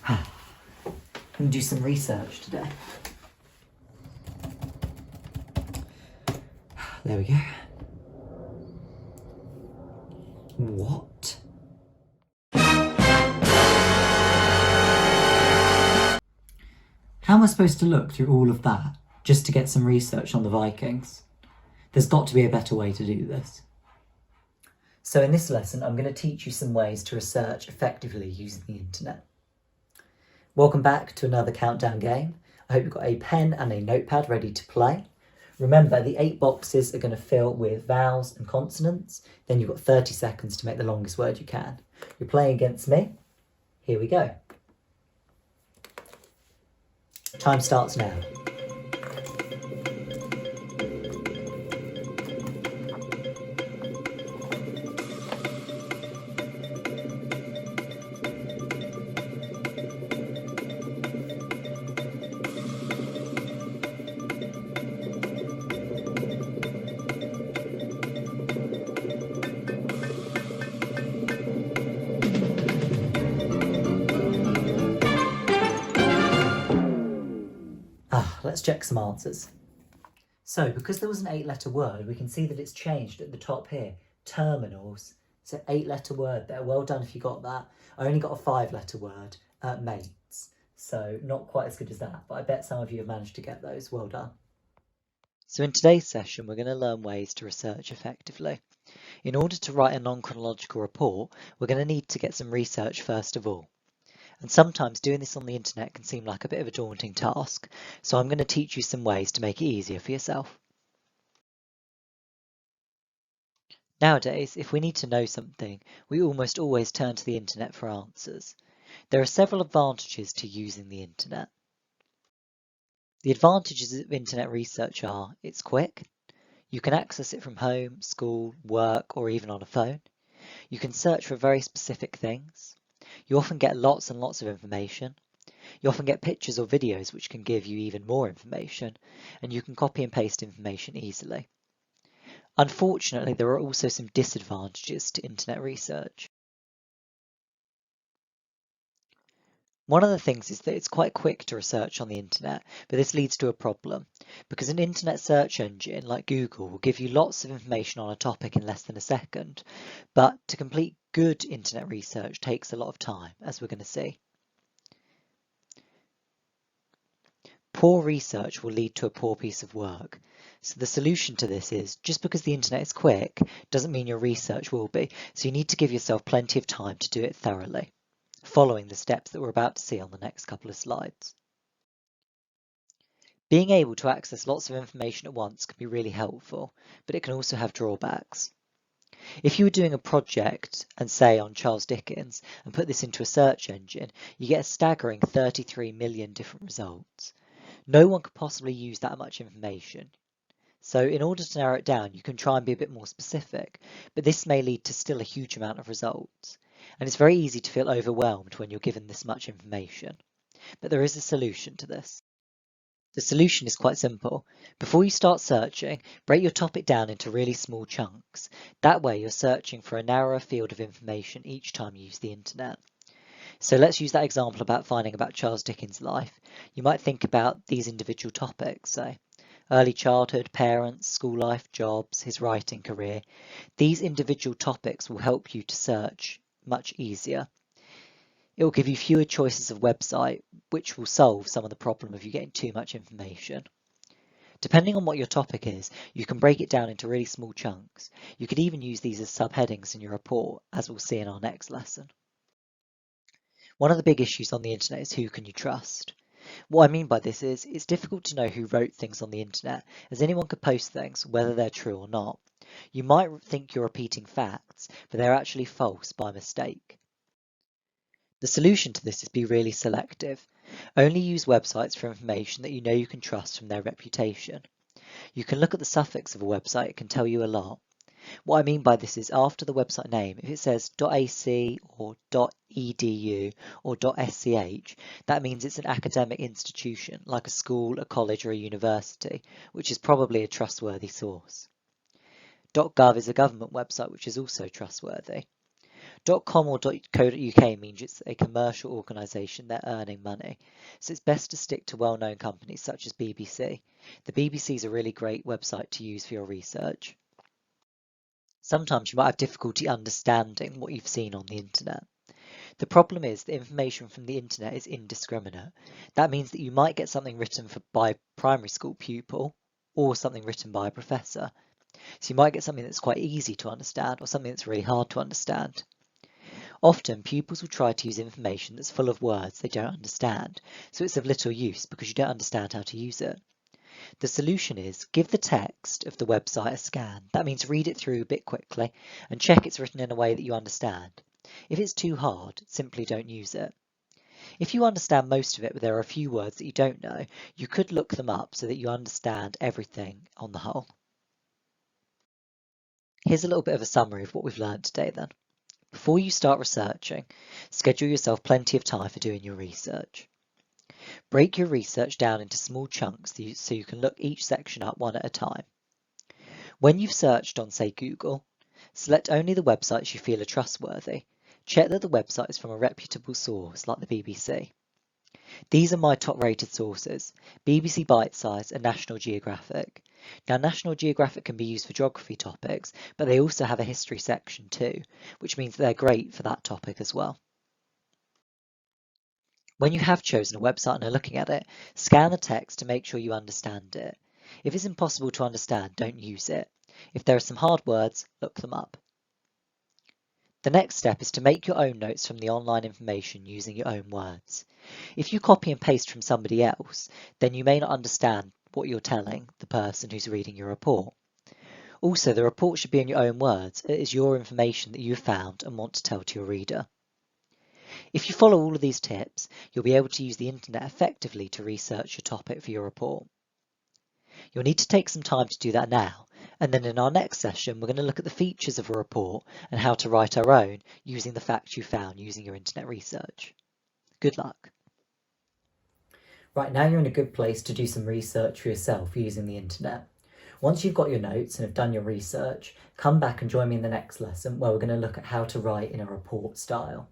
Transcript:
And do some research today. There we go. What? How am I supposed to look through all of that just to get some research on the Vikings? There's got to be a better way to do this. So in this lesson, I'm going to teach you some ways to research effectively using the internet. Welcome back to another countdown game. I hope you've got a pen and a notepad ready to play. Remember, the 8 boxes are going to fill with vowels and consonants. Then you've got 30 seconds to make the longest word you can. You're playing against me. Here we go. Time starts now. Let's check some answers. So, because there was an 8-letter word, we can see that it's changed at the top here. Terminals. It's an 8-letter word there. Well done if you got that. I only got a 5-letter word, mates. So, not quite as good as that, but I bet some of you have managed to get those. Well done. So in today's session, we're going to learn ways to research effectively. In order to write a non-chronological report, we're going to need to get some research first of all. And sometimes doing this on the internet can seem like a bit of a daunting task, so I'm going to teach you some ways to make it easier for yourself. Nowadays, if we need to know something, we almost always turn to the internet for answers. There are several advantages to using the internet. The advantages of internet research are it's quick, you can access it from home, school, work, or even on a phone. You can search for very specific things. You often get lots and lots of information. You often get pictures or videos which can give you even more information, and you can copy and paste information easily. Unfortunately, there are also some disadvantages to internet research. One of the things is that it's quite quick to research on the internet, but this leads to a problem, because an internet search engine like Google will give you lots of information on a topic in less than a second, but to complete good internet research takes a lot of time, as we're going to see. Poor research will lead to a poor piece of work. So the solution to this is, just because the internet is quick doesn't mean your research will be, so you need to give yourself plenty of time to do it thoroughly, following the steps that we're about to see on the next couple of slides. Being able to access lots of information at once can be really helpful, but it can also have drawbacks. If you were doing a project, and say on Charles Dickens, and put this into a search engine, you get a staggering 33 million different results. No one could possibly use that much information. So in order to narrow it down, you can try and be a bit more specific, but this may lead to still a huge amount of results. And it's very easy to feel overwhelmed when you're given this much information. But there is a solution to this. The solution is quite simple. Before you start searching, break your topic down into really small chunks. That way you're searching for a narrower field of information each time you use the internet. So let's use that example about finding about Charles Dickens' life. You might think about these individual topics, say early childhood, parents, school life, jobs, his writing career. These individual topics will help you to search much easier. It will give you fewer choices of website, which will solve some of the problem of you getting too much information. Depending on what your topic is, you can break it down into really small chunks. You could even use these as subheadings in your report, as we'll see in our next lesson. One of the big issues on the internet is who can you trust? What I mean by this is, it's difficult to know who wrote things on the internet, as anyone could post things, whether they're true or not. You might think you're repeating facts, but they're actually false by mistake. The solution to this is be really selective. Only use websites for information that you know you can trust from their reputation. You can look at the suffix of a website, it can tell you a lot. What I mean by this is after the website name, if it says .ac or .edu or .sch, that means it's an academic institution, like a school, a college or a university, which is probably a trustworthy source. .gov is a government website which is also trustworthy. .com or .co.uk means it's a commercial organisation, they're earning money. So it's best to stick to well-known companies such as BBC. The BBC is a really great website to use for your research. Sometimes you might have difficulty understanding what you've seen on the internet. The problem is the information from the internet is indiscriminate. That means that you might get something written by a primary school pupil or something written by a professor. So you might get something that's quite easy to understand or something that's really hard to understand. Often pupils will try to use information that's full of words they don't understand, so it's of little use because you don't understand how to use it. The solution is give the text of the website a scan. That means read it through a bit quickly and check it's written in a way that you understand. If it's too hard, simply don't use it. If you understand most of it but there are a few words that you don't know, you could look them up so that you understand everything on the whole. Here's a little bit of a summary of what we've learned today then. Before you start researching, schedule yourself plenty of time for doing your research. Break your research down into small chunks so you can look each section up one at a time. When you've searched on, say, Google, select only the websites you feel are trustworthy. Check that the website is from a reputable source like the BBC. These are my top-rated sources, BBC Bitesize and National Geographic. Now, National Geographic can be used for geography topics, but they also have a history section too, which means they're great for that topic as well. When you have chosen a website and are looking at it, scan the text to make sure you understand it. If it's impossible to understand, don't use it. If there are some hard words, look them up. The next step is to make your own notes from the online information using your own words. If you copy and paste from somebody else, then you may not understand what you're telling the person who's reading your report. Also, the report should be in your own words. It is your information that you've found and want to tell to your reader. If you follow all of these tips, you'll be able to use the internet effectively to research your topic for your report. You'll need to take some time to do that now, and then in our next session we're going to look at the features of a report and how to write our own using the facts you found using your internet research. Good luck. Right, now you're in a good place to do some research for yourself using the internet. Once you've got your notes and have done your research, come back and join me in the next lesson where we're going to look at how to write in a report style.